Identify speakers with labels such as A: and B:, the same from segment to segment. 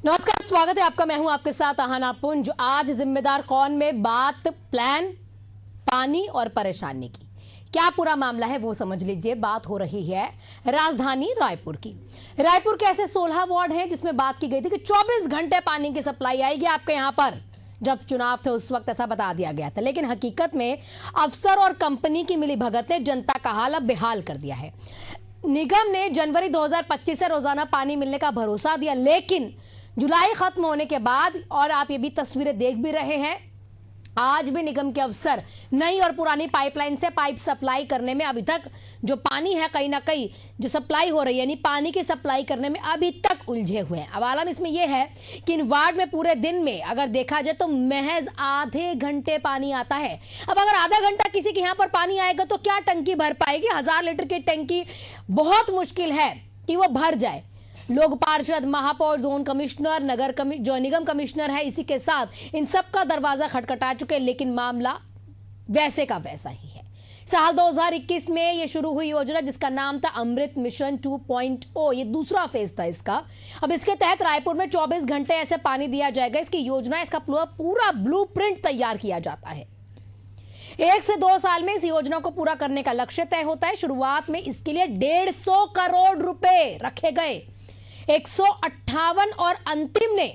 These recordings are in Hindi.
A: नमस्कार, स्वागत है आपका। मैं हूं आपके साथ अहाना पुंज। आज जिम्मेदार कौन में बात प्लान, पानी और परेशानी की। क्या पूरा मामला है वो समझ लीजिए। बात हो रही है राजधानी रायपुर की। रायपुर के ऐसे 16 वार्ड हैं जिसमें बात की गई थी कि 24 घंटे पानी की सप्लाई आएगी आपके यहां पर। जब चुनाव थे उस वक्त ऐसा बता दिया गया था, लेकिन हकीकत में अफसर और कंपनी की मिलीभगत ने जनता का हाल अब बेहाल कर दिया है। निगम ने जनवरी 2025 से रोजाना पानी मिलने का भरोसा दिया, लेकिन जुलाई खत्म होने के बाद, और आप ये भी तस्वीरें देख भी रहे हैं, आज भी निगम के अफसर नई और पुरानी पाइपलाइन से पाइप सप्लाई करने में अभी तक जो पानी है कहीं ना कहीं जो सप्लाई हो रही है, यानी पानी की सप्लाई करने में अभी तक उलझे हुए हैं। अब आलम इसमें यह है कि इन वार्ड में पूरे दिन में अगर देखा जाए तो महज आधे घंटे पानी आता है। अब अगर आधा घंटा किसी के यहाँ पर पानी आएगा तो क्या टंकी भर पाएगी? 1000 लीटर की टंकी बहुत मुश्किल है कि वो भर जाए। लोक पार्षद, महापौर, जोन कमिश्नर, जो निगम कमिश्नर है, इसी के साथ इन सब का दरवाजा खटखटा चुके, लेकिन मामला वैसे का वैसा ही है। साल 2021 में ये शुरू हुई योजना जिसका नाम था अमृत मिशन 2.0, ये दूसरा फेज था इसका। अब इसके तहत रायपुर में 24 घंटे ऐसे पानी दिया जाएगा। इसकी योजना, इसका पूरा ब्लूप्रिंट तैयार किया जाता है। 1 से 2 साल में इस योजना को पूरा करने का लक्ष्य तय होता है। शुरुआत में इसके लिए 150 करोड़ रुपए रखे गए। 158 और अंतिम ने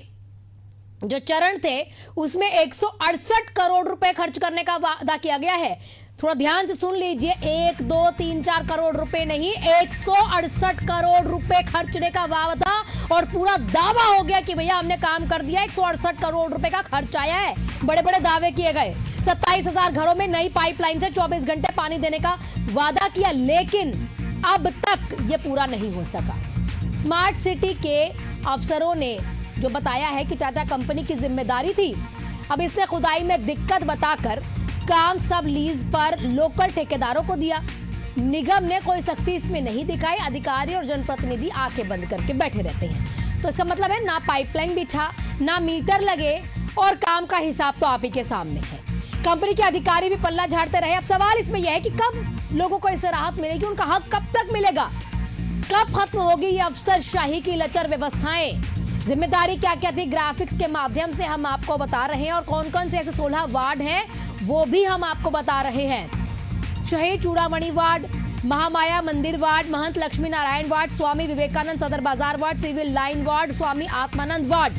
A: जो चरण थे उसमें 168 करोड़ रुपए खर्च करने का वादा किया गया है। थोड़ा ध्यान से सुन लीजिए, 1, 2, 3, 4 करोड़ रुपए नहीं, 168 करोड़ रुपए खर्चने का वादा, और पूरा दावा हो गया कि भैया हमने काम कर दिया। 168 करोड़ रुपए का खर्च आया है, बड़े बड़े दावे किए गए। 27,000 घरों में नई पाइपलाइन से 24 घंटे पानी देने का वादा किया, लेकिन अब तक यह पूरा नहीं हो सका। स्मार्ट सिटी के अफसरों ने जो बताया है कि टाटा कंपनी की जिम्मेदारी थी, अब इसने खुदाई में दिक्कत बताकर काम सब लीज पर लोकल ठेकेदारों को दिया। निगम ने कोई सख्ती इसमें नहीं दिखाई। अधिकारी और जनप्रतिनिधि आंखें बंद करके बैठे रहते हैं। तो इसका मतलब है ना पाइपलाइन बिछा, ना मीटर लगे, और काम का हिसाब तो आप ही के सामने है। कंपनी के अधिकारी भी पल्ला झाड़ते रहे। अब सवाल इसमें यह है कि कब लोगों को इससे राहत मिलेगी, उनका हक कब तक मिलेगा, कब खत्म होगी ये अफसरशाही की लचर व्यवस्थाएं? जिम्मेदारी क्या क्या थी, ग्राफिक्स के माध्यम से हम आपको बता रहे हैं, और कौन कौन से ऐसे 16 वार्ड हैं वो भी हम आपको बता रहे हैं। शहीद चूड़ामणि वार्ड, महामाया मंदिर वार्ड, महंत लक्ष्मी नारायण वार्ड, स्वामी विवेकानंद सदर बाजार ward, civil line ward, Swami Atmanand ward,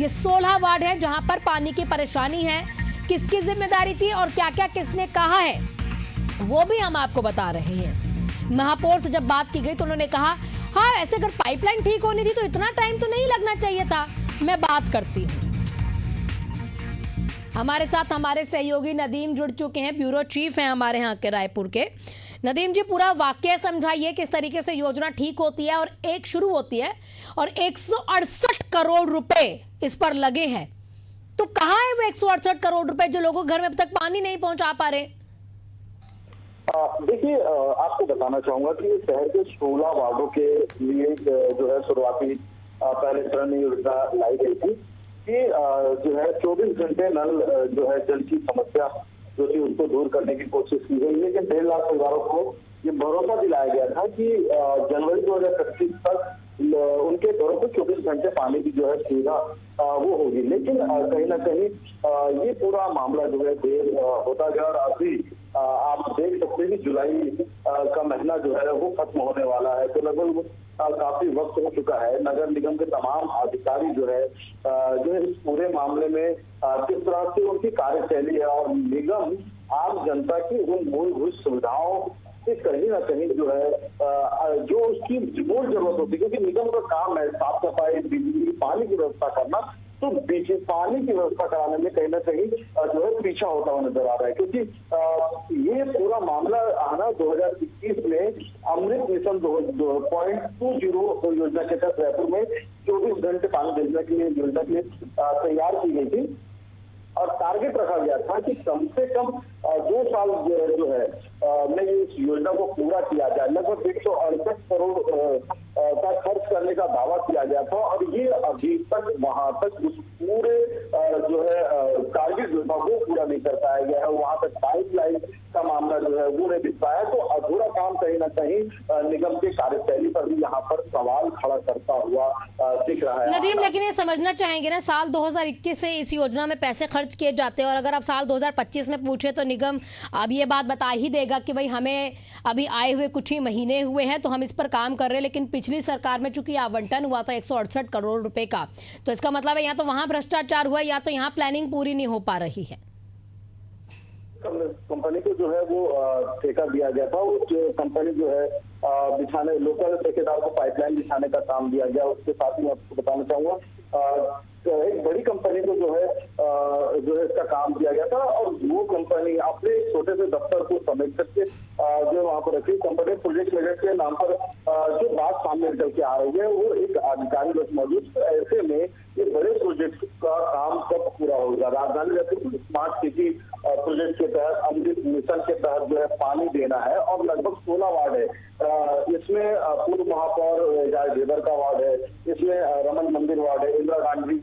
A: ये 16 वार्ड हैं जहां पर पानी की परेशानी है। किसकी जिम्मेदारी थी और क्या क्या किसने कहा है वो भी हम आपको बता रहे हैं। महापौर से जब बात की गई तो उन्होंने कहा, हाँ ऐसे अगर पाइपलाइन ठीक होनी थी तो इतना टाइम तो नहीं लगना चाहिए था, मैं बात करती हूँ। हमारे साथ हमारे सहयोगी नदीम जुड़ चुके हैं, ब्यूरो चीफ हैं हमारे यहाँ के रायपुर के। नदीम जी, पूरा वाकया समझाइए, किस तरीके से योजना ठीक होती है और एक शुरू होती है और 168 करोड़ रुपए इस पर लगे हैं, तो कहाँ है वो 168 करोड़ रुपए जो लोगों के घर में अब तक पानी नहीं पहुंचा पा रहे?
B: देखिए, आपको बताना चाहूंगा कि शहर के 16 वार्डों के लिए जो है शुरुआती पहले चरण में योजना लाई गई थी कि जो है 24 घंटे नल जो है जल की समस्या जो थी उसको दूर करने की कोशिश की गई, लेकिन 1.5 लाख परिवारों को ये भरोसा दिलाया गया था कि जनवरी 2025 तक उनके घरों को 24 घंटे पानी की जो है सुविधा वो होगी। लेकिन कहीं ना कहीं ये पूरा मामला जो है देर होता गया, और अभी आप देख सकते हैं कि जुलाई का महीना जो है वो खत्म होने वाला है, तो लगभग काफी वक्त हो चुका है। नगर निगम के तमाम अधिकारी जो है इस पूरे मामले में किस तरह से उनकी कार्यशैली है, और निगम आम जनता की उन मूलभूत सुविधाओं से कहीं ना कहीं जो है जो उसकी मूल जरूरत होती है, क्योंकि निगम का काम है साफ सफाई, बिजली, पानी की व्यवस्था करना, तो पानी की व्यवस्था कराने में कहीं ना कहीं जो है पीछा होता हुआ नजर आ रहा है। क्योंकि ये पूरा मामला आना 2021 में अमृत मिशन 2.20 योजना के तहत रायपुर में 24 घंटे पानी देने के लिए योजना के लिए तैयार की गई थी, और टारगेट रखा गया था कि कम से कम 2 साल जो है में इस योजना को पूरा किया जाए। लगभग 168 करोड़ का खर्च करने का दावा किया गया था, और ये अभी तक वहां तक उस पूरे जो है टारगेट जो था वो पूरा नहीं कर पाया गया है। वहां तक पाइपलाइन का मामला जो है वो नहीं दिख पाया, तो अधूरा काम कहीं ना कहीं निगम के कार्यशैली पर भी यहाँ पर सवाल खड़ा करता हुआ दिख रहा है।
A: नदीम, लेकिन ये समझना चाहेंगे ना, साल 2021 से इस योजना में पैसे खर्च किए जाते हैं और अगर आप साल 2025 में पूछे तो निगम अब ये बात बता ही देगा कि भाई हमें अभी आए हुए कुछ ही महीने हुए हैं तो हम इस पर काम कर रहे हैं। लेकिन पिछली सरकार में चूंकि आवंटन हुआ था 168 करोड़ रुपए का, तो इसका मतलब है या तो वहां भ्रष्टाचार हुआ या तो यहाँ प्लानिंग पूरी नहीं हो पा रही है।
B: कंपनी को जो है वो ठेका दिया गया था, उस कंपनी जो है बिछाने, लोकल ठेकेदार को पाइपलाइन बिछाने का काम दिया गया। उसके साथ ही मैं आपको बताना चाहूंगा एक बड़ी कंपनी को जो है इसका काम दिया गया था और वो कंपनी अपने छोटे से दफ्तर को समेट करके जो वहां पर रखी कंपनी प्रोजेक्ट लिमिटेड के नाम पर जो बात सामने निकल के आ रही है वो एक अधिकारी बस मौजूद। तो ऐसे में ये बड़े प्रोजेक्ट का काम कब पूरा होगा? राजधानी जयपुर स्मार्ट सिटी प्रोजेक्ट के तहत अमृत मिशन के तहत जो है पानी देना है और लगभग 16 वार्ड है। इसमें पूर्व महापौर देवर का वार्ड है, इसमें रमन मंदिर वार्ड है, इंदिरा गांधी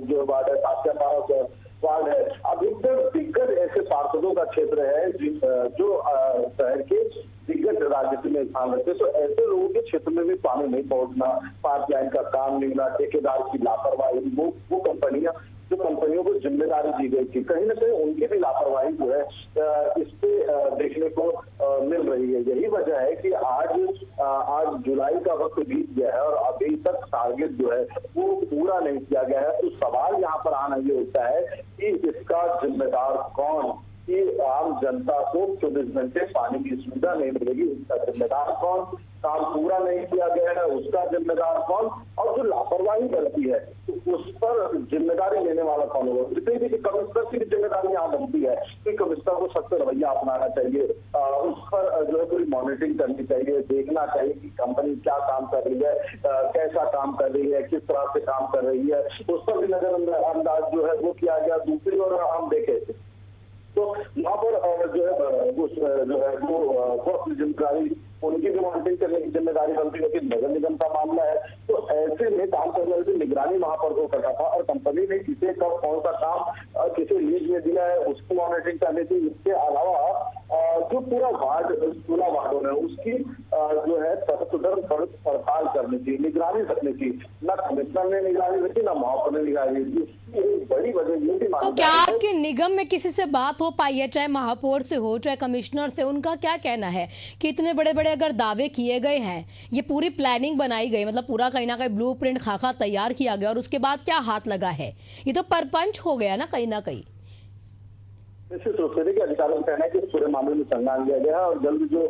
B: जो वार्ड है, साक्षर पार्क वार्ड है। अधिकतर दिग्गज ऐसे पार्षदों का क्षेत्र है जो शहर के दिग्गज राजनीति में स्थान रखते, तो ऐसे लोगों के क्षेत्र में भी पानी नहीं पहुंचना, पाइपलाइन का काम नहीं होना, ठेकेदार की लापरवाही, वो कंपनियां जो कंपनियों को जिम्मेदारी दी गई थी, कहीं ना कहीं उनकी भी लापरवाही जो है इस पे देखने को मिल रही है। यही वजह है कि आज जुलाई का वक्त बीत गया है और अभी तक टारगेट जो है वो पूरा नहीं किया गया है। तो सवाल यहाँ पर आना ये होता है कि इसका जिम्मेदार कौन? कि आम जनता को 24 घंटे पानी की सुविधा नहीं मिलेगी, उसका जिम्मेदार कौन? काम पूरा नहीं किया गया है, उसका जिम्मेदार कौन? और जो लापरवाही करती है तो उस पर जिम्मेदारी लेने वाला कौन होगा? जितनी भी कमिश्नर की जिम्मेदारी यहाँ बनती है कि कमिश्नर को सख्त रवैया अपनाना चाहिए, उस पर जो है पूरी मॉनिटरिंग करनी चाहिए, देखना चाहिए कि कंपनी क्या काम कर रही है, कैसा काम कर रही है, किस तरह से काम कर रही है, उस पर भी नजरअंदाज जो है वो किया गया। दूसरी ओर हम देखें तो वहाँ पर जो है वो अपनी जिम्मेदारी, उनकी भी मॉनिटरिंग करने की जिम्मेदारी बनती है। लेकिन नगर निगम का मामला है तो ऐसे में काम करने वाली निगरानी वहां पर वो करता था और कंपनी ने किसे कब कौन सा काम किसे लीज में दिया है उसकी मॉनिटरिंग करनी थी। इसके अलावा जो पूरा वार्ड 16 वार्डों में उसकी जो है पड़ताल करनी थी, निगरानी रखनी थी। न कमिश्नर ने निगरानी रखी, न महापौर ने निगरानी रखी। इसकी बड़ी वजह ये भी
A: तो क्या आपके निगम में किसी से बात हो पाई है, चाहे महापौर से हो चाहे कमिश्नर से? उनका क्या कहना है कि इतने बड़े बड़े अगर दावे किए गए हैं, ये पूरी प्लानिंग बनाई गई, मतलब पूरा कहीं ना कहीं ब्लूप्रिंट खाका तैयार किया गया और उसके बाद क्या हाथ लगा है? ये तो परपंच हो गया ना कहीं ना कहीं।
B: निश्चित रूप से देखिए, अधिकारियों का कहना है कि इस पूरे मामले में संज्ञान लिया गया है और जल्द जो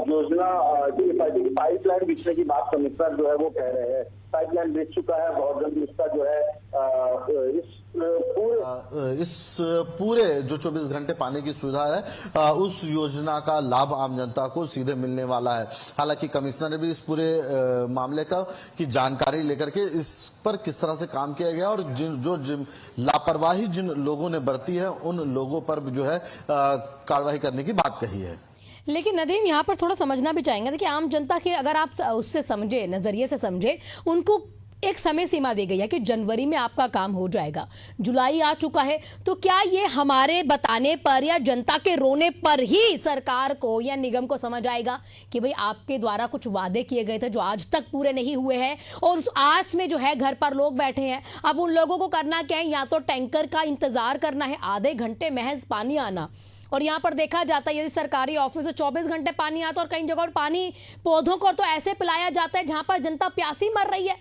B: योजना की पाइपलाइन बिछने की बात कमिश्नर जो है वो कह रहे हैं, पाइपलाइन बिछ चुका है, बहुत जल्दी उसका जो है
C: इस पूरे जो 24 घंटे पानी की सुविधा है उस योजना का लाभ आम जनता को सीधे मिलने वाला है। हालांकि कमिश्नर ने भी इस पूरे मामले का की जानकारी लेकर के इस पर किस तरह से काम किया गया और लापरवाही जिन लोगों ने बरती है उन लोगों पर जो है कार्रवाई करने की बात कही है।
A: लेकिन नदीम, यहाँ पर थोड़ा समझना भी चाहेंगे कि आम जनता के अगर आप उससे समझे, नजरिए से समझे, उनको एक समय सीमा दी गई है कि जनवरी में आपका काम हो जाएगा, जुलाई आ चुका है, तो क्या ये हमारे बताने पर या जनता के रोने पर ही सरकार को या निगम को समझ आएगा कि भाई आपके द्वारा कुछ वादे किए गए थे जो आज तक पूरे नहीं हुए हैं और उस आस में जो है घर पर लोग बैठे हैं? अब उन लोगों को करना क्या है? या तो टैंकर का इंतजार करना है, आधे घंटे महज पानी आना, और यहाँ पर देखा जाता है यदि सरकारी ऑफिस से 24 घंटे पानी आता और कई जगह पर पानी पौधों को तो ऐसे पिलाया जाता है जहां पर जनता प्यासी मर रही है।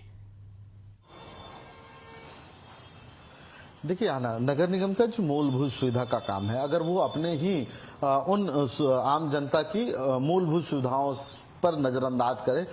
C: देखिए आना, नगर निगम का जो मूलभूत सुविधा का काम है, अगर वो अपने ही उन आम जनता की मूलभूत सुविधाओं पर नजरअंदाज करे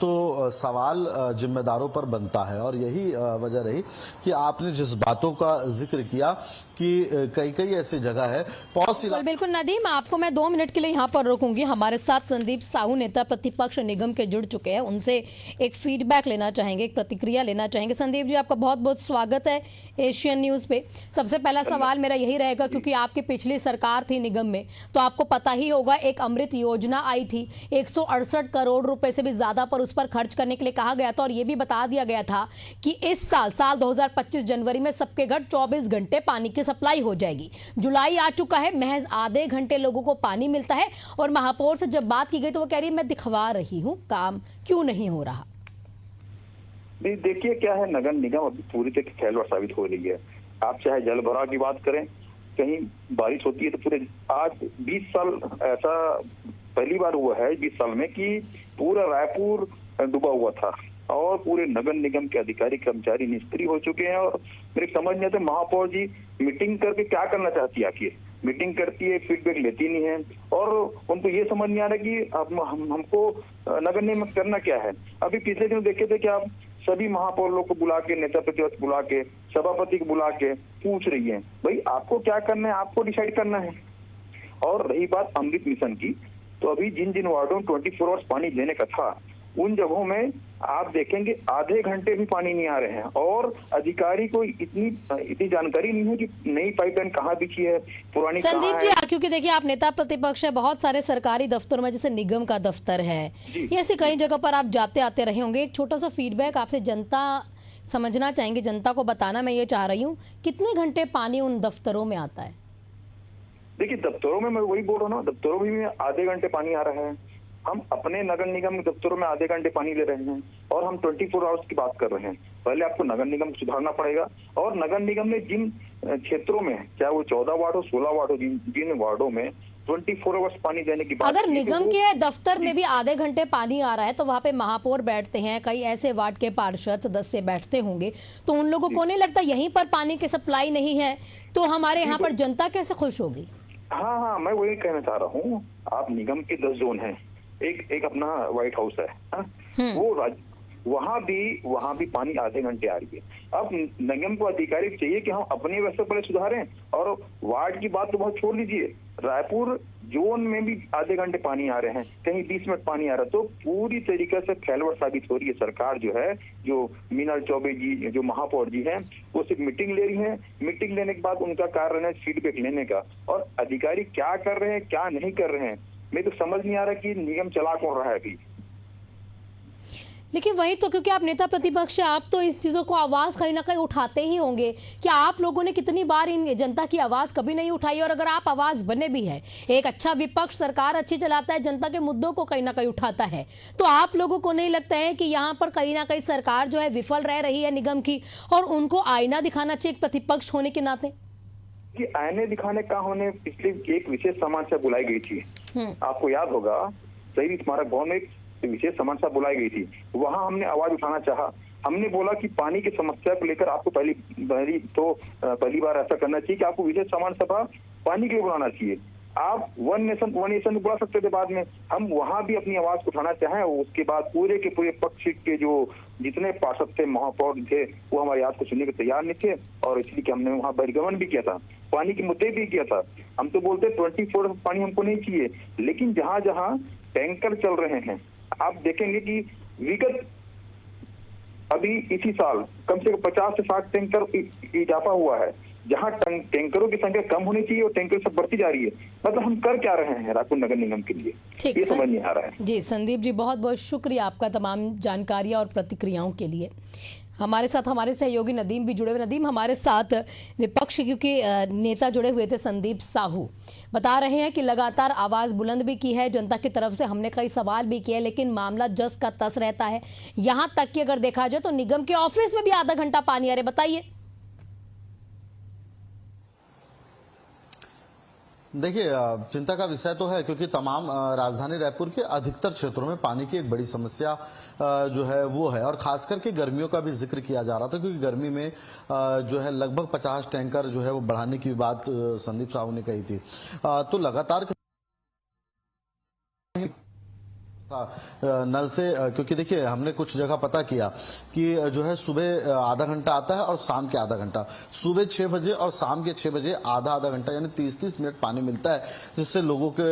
C: तो सवाल जिम्मेदारों पर बनता है। और यही वजह रही कि आपने जिस बातों का जिक्र किया कि कई ऐसी जगह है
A: बिल्कुल नदीम, आपको मैं 2 मिनट के लिए यहाँ पर रोकूंगी। हमारे साथ संदीप साहू, नेता प्रतिपक्ष निगम के, जुड़ चुके हैं। उनसे एक फीडबैक लेना चाहेंगे, एक प्रतिक्रिया लेना चाहेंगे। संदीप जी, आपका बहुत बहुत स्वागत है एशियन न्यूज पे। सबसे पहला सवाल मेरा यही रहेगा, क्योंकि आपकी पिछली सरकार थी निगम में, तो आपको पता ही होगा एक अमृत योजना आई थी, 168 करोड़ रुपए से भी ज्यादा पर उस पर खर्च करने के लिए कहा गया था और यह भी बता दिया गया था कि इस साल 2025 जनवरी में सबके घर 24 घंटे पानी की सप्लाई हो जाएगी। जुलाई आ चुका है, महज आधे घंटे लोगों को पानी मिलता है और महापौर से जब बात की गई तो वो कह रही है मैं दिखवा रही हूं, काम क्यों नहीं हो रहा।
D: नहीं, देखिए क्या है, नगर निगम अभी पूरी तरह फेलवर साबित हो रही है। आप चाहे जल भराव की बात करें, कहीं बारिश होती है तो पूरे आज 20 साल ऐसा पहली बार हुआ है 20 साल में कि पूरा रायपुर डूबा हुआ था और पूरे नगर निगम के अधिकारी कर्मचारी निष्क्रिय हो चुके हैं। और मेरे समझ नहीं आता महापौर जी मीटिंग करके क्या करना चाहती है। आखिर मीटिंग करती है, फीडबैक लेती नहीं है और उनको ये समझ नहीं आ रहा कि अब हमको नगर निगम में करना क्या है। अभी पिछले दिन देखे थे कि आप सभी महापौर लोग को बुला के, नेता प्रतिपक्ष बुला के, सभापति को बुला के पूछ रही है भाई आपको क्या करना है, आपको डिसाइड करना है। और रही बात अमृत मिशन की, तो अभी जिन जिन वार्डों में 24 आवर्स पानी देने का था उन जगहों में आप देखेंगे आधे घंटे भी पानी नहीं आ रहे हैं और अधिकारी को इतनी जानकारी नहीं है कि नई पाइपलाइन कहाँ बिछी है, पुरानी
A: संदीप जी, क्योंकि देखिए आप नेता प्रतिपक्ष है, बहुत सारे सरकारी दफ्तरों में जैसे निगम का दफ्तर है, ये ऐसे कई जगह पर आप जाते आते रहे होंगे। एक छोटा सा फीडबैक आपसे जनता समझना चाहेंगे, जनता को बताना मैं ये चाह रही हूँ, कितने घंटे पानी उन दफ्तरों में आता है?
D: देखिए दफ्तरों में मैं वही बोल रहा हूँ ना, दफ्तरों में भी आधे घंटे पानी आ रहा है। हम अपने नगर निगम के दफ्तरों में आधे घंटे पानी ले रहे हैं और हम 24 आवर्स की बात कर रहे हैं। पहले आपको नगर निगम सुधारना पड़ेगा और नगर निगम ने जिन क्षेत्रों में, चाहे वो 14 वार्ड हो, 16 वार्ड हो, जिन वार्डों में 24 आवर्स पानी देने की बात,
A: अगर निगम के दफ्तर में भी आधे घंटे पानी आ रहा है तो वहाँ पे महापौर बैठते हैं, कई ऐसे वार्ड के पार्षद सदस्य बैठते होंगे, तो उन लोगों को नहीं लगता यहीं पर पानी की सप्लाई नहीं है तो हमारे यहाँ पर जनता कैसे खुश होगी?
D: हाँ, मैं वही कहना चाह रहा हूँ। आप निगम के 10 जोन हैं, एक अपना व्हाइट हाउस है, वो वहाँ भी पानी आधे घंटे आ रही है। अब निगम को अधिकारी चाहिए कि हम अपनी व्यवस्था पहले सुधारें और वार्ड की बात तो बहुत छोड़ दीजिए, रायपुर जोन में भी आधे घंटे पानी आ रहे हैं, कहीं 20 मिनट पानी आ रहा है। तो पूरी तरीके से फेलवर साबित हो रही है सरकार जो है, जो मीनाल चौबे जी जो महापौर जी हैं, वो सिर्फ मीटिंग ले रही है। मीटिंग लेने के बाद उनका कार्य है फीडबैक लेने का, और अधिकारी क्या कर रहे हैं क्या नहीं कर रहे हैं मेरे तो समझ नहीं आ रहा कि निगम चला कौन रहा है अभी।
A: लेकिन वही तो, क्योंकि आप नेता प्रतिपक्ष हैं, आप तो इस चीजों को आवाज कहीं ना कहीं उठाते ही होंगे। क्या आप लोगों ने कितनी बार इन जनता की आवाज कभी नहीं उठाई? और अगर आप आवाज बने भी है, एक अच्छा विपक्ष सरकार अच्छी चलाता है, जनता के मुद्दों को कहीं ना कहीं उठाता है, तो आप लोगों को नहीं लगता है कि यहाँ पर कहीं ना कहीं सरकार जो है विफल रह रही है निगम की, और उनको आईना दिखाना चाहिए प्रतिपक्ष होने के नाते?
D: कि आईने दिखाने का होने पिछले एक विशेष समारोह बुलाई गई थी, आपको याद होगा, शहीद स्मारक भवन में विशेष समारोह बुलाई गई थी। वहां हमने आवाज उठाना चाहा, हमने बोला कि पानी की समस्या को लेकर आपको पहली बार ऐसा करना चाहिए कि आपको विशेष समारोह सभा पानी के लिए बुलाना चाहिए। आप वन नेशन बुला सकते थे बाद में, हम वहां भी अपनी आवाज उठाना चाहें। उसके बाद पूरे के पूरे पक्ष के जो जितने पार्षद थे, महापौर थे, वो हमारी बात को सुनने को तैयार नहीं थे और इसलिए कि हमने वहां बहिर्गमन भी किया था, पानी के मुद्दे भी किया था। हम तो बोलते 24 पानी हमको नहीं चाहिए, लेकिन जहां जहां टैंकर चल रहे हैं आप देखेंगे कि विगत अभी इसी साल कम से कम 50 से 60 टैंकर इजाफा हुआ है। जहां टैंकरों की संख्या कम होनी चाहिए और टैंकर सब बढ़ती जा रही है। मतलब हम कर क्या रहे हैं रायपुर नगर निगम के लिए, ये समझ नहीं आ रहा है।
A: जी संदीप जी, बहुत बहुत शुक्रिया आपका तमाम जानकारियां और प्रतिक्रियाओं के लिए। हमारे साथ हमारे सहयोगी नदीम भी जुड़े हुए। नदीम, हमारे साथ विपक्ष क्योंकि नेता जुड़े हुए थे, संदीप साहू बता रहे हैं कि लगातार आवाज बुलंद भी की है जनता की तरफ से, हमने कई सवाल भी किए, लेकिन मामला जस का तस रहता है। यहां तक कि अगर देखा जाए तो निगम के ऑफिस में भी आधा घंटा पानी आ रहा है। बताइए।
C: देखिए, चिंता का विषय तो है क्योंकि तमाम राजधानी रायपुर के अधिकतर क्षेत्रों में पानी की एक बड़ी समस्या जो है वो है, और खास करके गर्मियों का भी जिक्र किया जा रहा था क्योंकि गर्मी में जो है लगभग 50 टैंकर जो है वो बढ़ाने की बात संदीप साहू ने कही थी। तो लगातार नल से, क्योंकि देखिए हमने कुछ जगह पता किया कि जो है सुबह आधा घंटा आता है और शाम के आधा घंटा, सुबह 6 बजे और शाम के 6 बजे आधा घंटा, यानी 30-30 मिनट पानी मिलता है, जिससे लोगों के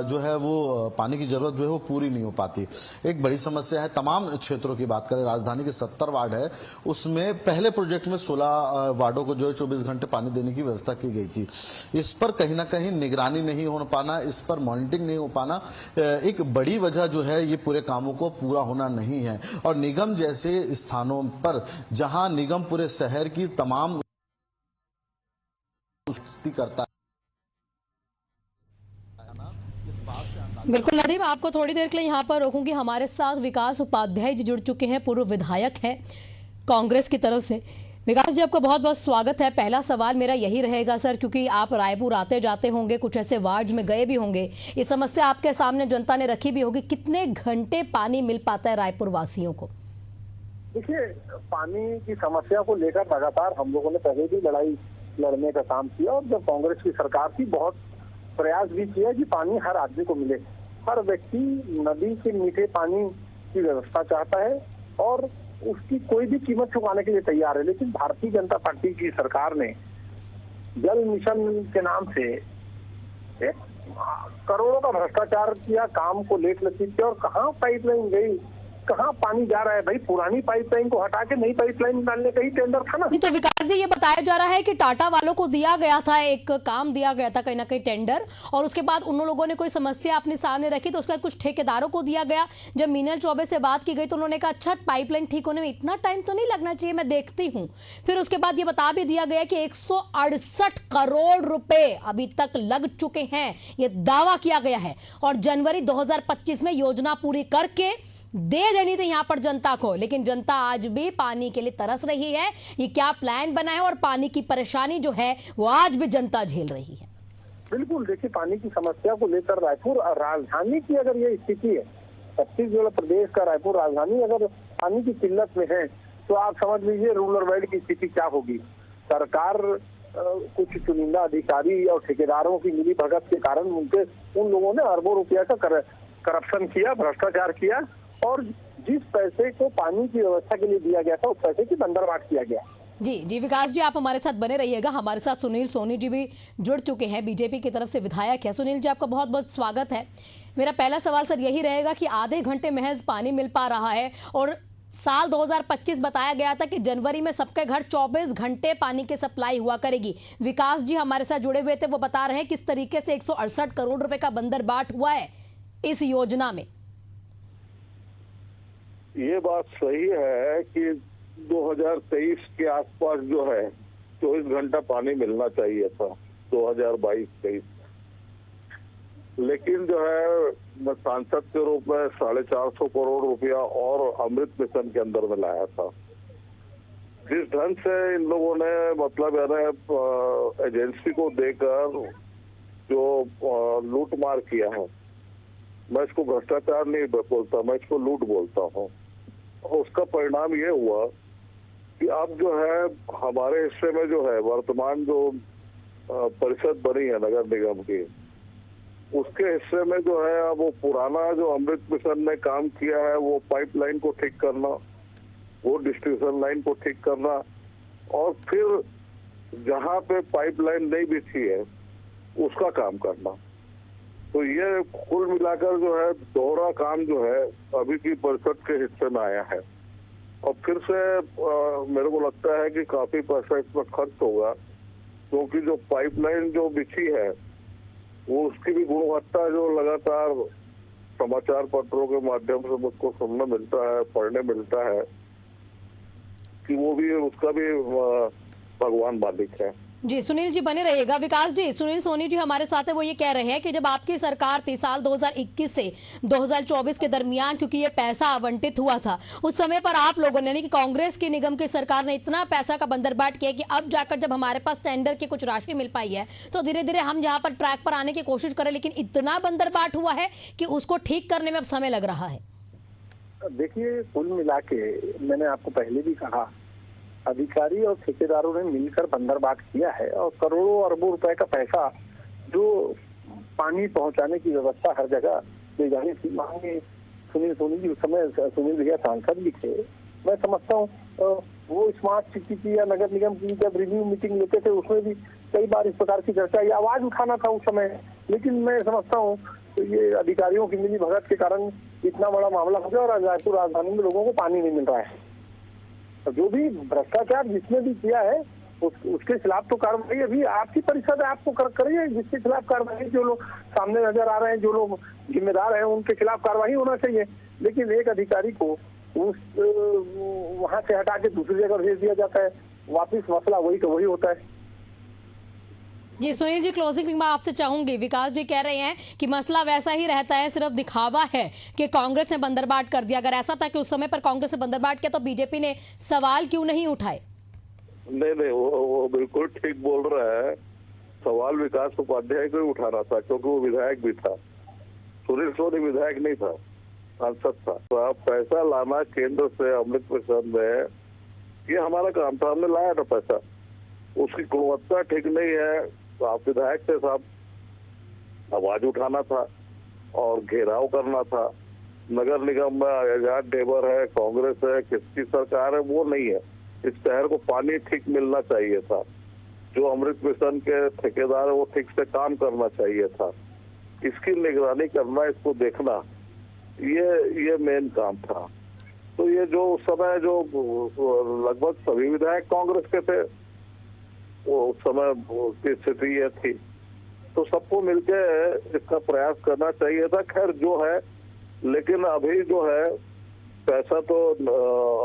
C: जो है वो पानी की जरूरत जो है वो पूरी नहीं हो पाती। एक बड़ी समस्या है। तमाम क्षेत्रों की बात करें, राजधानी के 70 वार्ड है, उसमें पहले प्रोजेक्ट में 16 वार्डों को जो है 24 घंटे पानी देने की व्यवस्था की गई थी। इस पर कहीं ना कहीं निगरानी नहीं हो पाना, इस पर मॉनिटरिंग नहीं हो पाना एक बड़ी वजह जो है ये पूरे कामों को पूरा होना नहीं है। और निगम जैसे स्थानों पर जहां निगम पूरे शहर की तमाम करता है।
A: बिल्कुल नदीम, आपको थोड़ी देर के लिए यहाँ पर रोकूंगी। हमारे साथ विकास उपाध्याय जी जुड़ चुके हैं, पूर्व विधायक हैं कांग्रेस की तरफ से। विकास जी, आपका बहुत बहुत स्वागत है। पहला सवाल मेरा यही रहेगा सर, क्योंकि आप रायपुर आते जाते होंगे, कुछ ऐसे वार्ड में गए भी होंगे, ये समस्या आपके सामने जनता ने रखी भी होगी। कितने घंटे पानी मिल पाता है रायपुर वासियों को?
E: देखिए, पानी की समस्या को लेकर लगातार हम लोगों ने पहले भी लड़ाई लड़ने का काम किया, और जब कांग्रेस की सरकार थी बहुत प्रयास भी किया कि पानी हर आदमी को मिले। हर व्यक्ति नदी के मीठे पानी की व्यवस्था चाहता है और उसकी कोई भी कीमत चुकाने के लिए तैयार है। लेकिन भारतीय जनता पार्टी की सरकार ने जल मिशन के नाम से करोड़ों का भ्रष्टाचार किया, काम को लेट लतीफ किया, और कहाँ पाइपलाइन गई, कहाँ पानी जा रहा है। भाई, पुरानी पाइपलाइन को हटा के नई पाइपलाइन डालने का ही टेंडर था ना।
A: नहीं तो विकास जी, ये बताया जा रहा है कि टाटा वालों को दिया गया था, एक काम दिया गया था कहीं ना कहीं टेंडर, और उसके बाद उन लोगों ने कोई समस्या अपने सामने रखी तो उसके बाद कुछ ठेकेदारों को दिया गया। जब मीनल चौबे से बात की गई तो उन्होंने कहा अच्छा पाइपलाइन ठीक होने में इतना टाइम तो नहीं लगना चाहिए, मैं देखती हूँ। फिर उसके बाद ये बता भी दिया गया कि 168 करोड़ रुपए अभी तक लग चुके हैं, ये दावा किया गया है, और जनवरी 2025 में योजना पूरी करके दे देनी थी यहाँ पर जनता को। लेकिन जनता आज भी पानी के लिए तरस रही है। ये क्या प्लान बना है, और पानी की परेशानी जो है वो आज भी जनता झेल रही है।
E: बिल्कुल, देखिए, पानी की समस्या को लेकर रायपुर राजधानी की अगर ये स्थिति है, छत्तीसगढ़ प्रदेश का रायपुर राजधानी अगर पानी की किल्लत में है, तो आप समझ लीजिए रूरल बेल्ट की स्थिति क्या होगी। सरकार कुछ चुनिंदा अधिकारी और ठेकेदारों की मिली भगत के कारण उन लोगों ने अरबों रुपया का करप्शन किया, भ्रष्टाचार किया, और जिस पैसे को पानी की व्यवस्था के लिए दिया गया था उस पैसे की बंदरबाट किया गया।
A: जी विकास जी, आप हमारे साथ बने रहिएगा। हमारे साथ सुनील सोनी जी भी जुड़ चुके हैं, बीजेपी की तरफ से विधायक है। सुनील जी, आपका बहुत बहुत स्वागत है। मेरा पहला सवाल सर यही रहेगा कि आधे घंटे महज पानी मिल पा रहा है, और साल 2025 बताया गया था कि जनवरी में सबके घर 24 घंटे पानी की सप्लाई हुआ करेगी। विकास जी हमारे साथ जुड़े हुए थे, वो बता रहे हैं किस तरीके से 168 करोड़ रुपए का बंदरबाट हुआ है इस योजना में।
F: ये बात सही है कि 2023 के आसपास जो है 24 घंटा पानी मिलना चाहिए था, 2022-23, लेकिन जो है मैं सांसद के रूप में 450 करोड़ रुपया और अमृत मिशन के अंदर में लाया था। जिस ढंग से इन लोगों ने मतलब एजेंसी को देकर जो लूट मार किया है, मैं इसको भ्रष्टाचार नहीं बोलता, मैं इसको लूट बोलता हूँ। उसका परिणाम ये हुआ कि अब जो है हमारे हिस्से में जो है वर्तमान जो परिषद बनी है नगर निगम की, उसके हिस्से में जो है अब वो पुराना जो अमृत मिशन ने काम किया है, वो पाइपलाइन को ठीक करना, वो डिस्ट्रीब्यूशन लाइन को ठीक करना, और फिर जहाँ पे पाइपलाइन नहीं बिछी है उसका काम करना। तो ये कुल मिलाकर जो है दोहरा काम जो है अभी की परिषद के हिस्से में आया है, और फिर से मेरे को लगता है कि काफी पैसा इसमें खर्च होगा, क्योंकि जो पाइपलाइन जो बिछी है वो उसकी भी गुणवत्ता जो लगातार समाचार पत्रों के माध्यम से मुझको सुनने मिलता है, पढ़ने मिलता है कि वो भी उसका भी भगवान मालिक है।
A: जी सुनील जी बने रहिएगा। विकास जी, सुनील सोनी जी हमारे साथ है, वो ये कह रहे हैं कि जब आपकी सरकार थी साल 2021 से 2024 के दरमियान, क्योंकि ये पैसा आवंटित हुआ था, उस समय पर आप लोगों ने, यानी कि कांग्रेस की निगम की सरकार ने इतना पैसा का बंदरबाट किया कि अब जाकर जब हमारे पास टेंडर की कुछ राशि मिल पाई है तो धीरे धीरे हम यहाँ पर ट्रैक पर आने की कोशिश करें, लेकिन इतना बंदरबाट हुआ है कि उसको ठीक करने में अब समय लग रहा है।
E: देखिए, कुल मिला के मैंने आपको पहले भी कहा, अधिकारी और ठेकेदारों ने मिलकर बंदरबाट किया है, और करोड़ों अरबों रुपए का पैसा जो पानी पहुंचाने की व्यवस्था हर जगह ले जानी थी। माननीय सुनील सोनी जी उस समय सुनील भैया सांसद भी थे। मैं समझता हूँ वो स्मार्ट सिटी की या नगर निगम की जब रिव्यू मीटिंग लेते थे उसमें भी कई बार इस प्रकार की चर्चा या आवाज उठाना था उस समय, लेकिन मैं समझता हूँ तो ये अधिकारियों की मिली भगत के कारण इतना बड़ा मामला हो गया और रायपुर राजधानी में लोगों को पानी नहीं मिल रहा है। जो भी भ्रष्टाचार जिसने भी किया है उसके खिलाफ तो कार्रवाई अभी आपकी परिषद है, आपको करिए। जिसके खिलाफ कार्रवाई, जो लोग सामने नजर आ रहे हैं, जो लोग जिम्मेदार हैं, उनके खिलाफ कार्रवाई होना चाहिए। लेकिन एक अधिकारी को उस वहां से हटा के दूसरी जगह भेज दिया जाता है, वापिस मसला वही का वही होता है।
A: जी सुनील जी, क्लोजिंग में आपसे चाहूंगी। विकास जी कह रहे हैं कि मसला वैसा ही रहता है, सिर्फ दिखावा है कि कांग्रेस ने बंदरबाट कर दिया। अगर ऐसा था कि उस समय पर कांग्रेस ने बंदरबाट किया तो बीजेपी ने सवाल क्यों नहीं उठाए?
F: नहीं, वो बिल्कुल ठीक बोल रहा है। सवाल विकास उपाध्याय को ही उठाना था, क्योंकि वो विधायक भी था। सुनील सोनी विधायक नहीं था, सांसद था। तो आप पैसा लाना केंद्र से अमृत मिशन में, ये हमारा काम था, हमने लाया था पैसा। उसकी गुणवत्ता ठीक नहीं है तो आप विधायक से साहब आवाज उठाना था और घेराव करना था। नगर निगम में आजाद डेबर है, कांग्रेस है, किसकी सरकार है, वो नहीं है। इस शहर को पानी ठीक मिलना चाहिए था। जो अमृत मिशन के ठेकेदार है वो ठीक से काम करना चाहिए था। इसकी निगरानी करना, इसको देखना, ये मेन काम था। तो ये जो उस समय जो लगभग सभी विधायक कांग्रेस के थे, वो उस समय की स्थिति ये थी, तो सबको मिलके इसका प्रयास करना चाहिए था। खैर जो है, लेकिन अभी जो है पैसा तो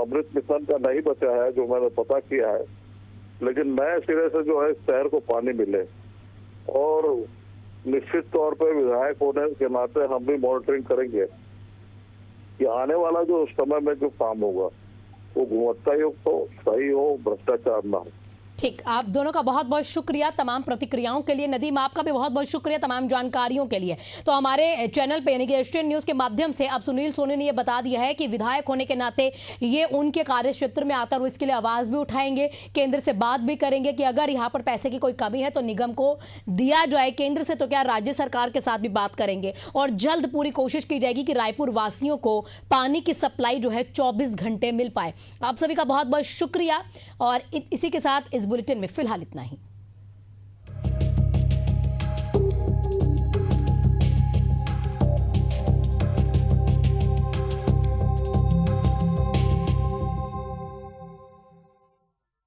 F: अमृत मिशन का नहीं बचा है, जो मैंने पता किया है। लेकिन नए सिरे से जो है इस शहर को पानी मिले, और निश्चित तौर पर विधायक होने के नाते हम भी मॉनिटरिंग करेंगे कि आने वाला जो समय में जो काम होगा वो गुणवत्ता युक्त हो, सही हो, भ्रष्टाचार ना हो।
A: ठीक, आप दोनों का बहुत बहुत शुक्रिया तमाम प्रतिक्रियाओं के लिए। नदीम, आपका भी बहुत बहुत शुक्रिया तमाम जानकारियों के लिए। तो हमारे चैनल पे यानी कि एसटीएन न्यूज़ के माध्यम से अब सुनील सोनी ने ये बता दिया है कि विधायक होने के नाते ये उनके कार्य क्षेत्र में आता है, इसके लिए आवाज भी उठाएंगे, केंद्र से बात भी करेंगे कि अगर यहाँ पर पैसे की कोई कमी है तो निगम को दिया जाए। केंद्र से तो क्या, राज्य सरकार के साथ भी बात करेंगे और जल्द पूरी कोशिश की जाएगी कि रायपुर वासियों को पानी की सप्लाई जो है 24 घंटे मिल पाए। आप सभी का बहुत बहुत शुक्रिया और इसी के साथ इस बुलेटिन में फिलहाल इतना ही।